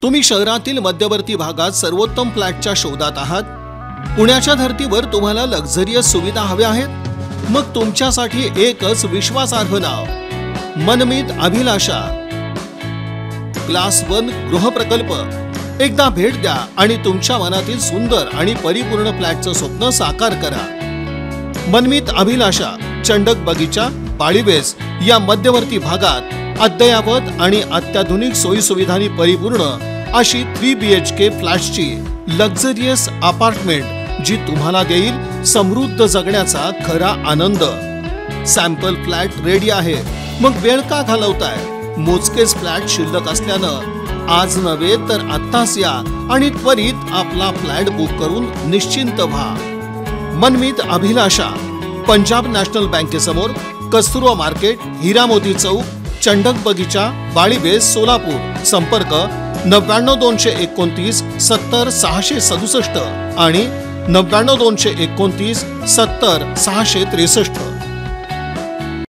तुम्ही शहरातील मध्यवर्ती भागात सर्वोत्तम फ्लॅटच्या शोधात आहात? पुण्याच्या धर्तीवर तुम्हाला लक्झरियस सुविधा हव्या आहेत? मग तुमच्यासाठी एकच विश्वासार्ह नाव, मनमीत अभिलाषा. क्लास 1 गृहप्रकल्प. एकदा भेट द्या आणि तुमच्या मनातील सुंदर आणि परिपूर्ण फ्लॅटचं स्वप्न साकार करा. मनमीत अभिलाषा, चंडक बगीचा, बाळीबेस या मध्यवर्ती भागात अद्ययावत आणि अत्याधुनिक सोयीसुविधांनी परिपूर्ण अशी 3 BHK फ्लॅट्सची लक्झरियस अपार्टमेंट जी तुम्हाला देईल समृद्ध जगण्याचा खरा आनंद. सॅम्पल फ्लॅट रेडी आहे. मग वेळ का घालवताय? मोजकेच फ्लॅट शिल्लक असल्यानं आज नव्हे तर आत्ताच या आणि त्वरित आपला फ्लॅट बुक करून निश्चिंत व्हा. मनमीत अभिलाषा, पंजाब नॅशनल बँकेसमोर, कस्तुरबा मार्केट, हिरामोती चौक, चंडक बगीचा, बाळीबेस, सोलापूर. संपर्क 99 229 70 667 आणि 99 229 70 663.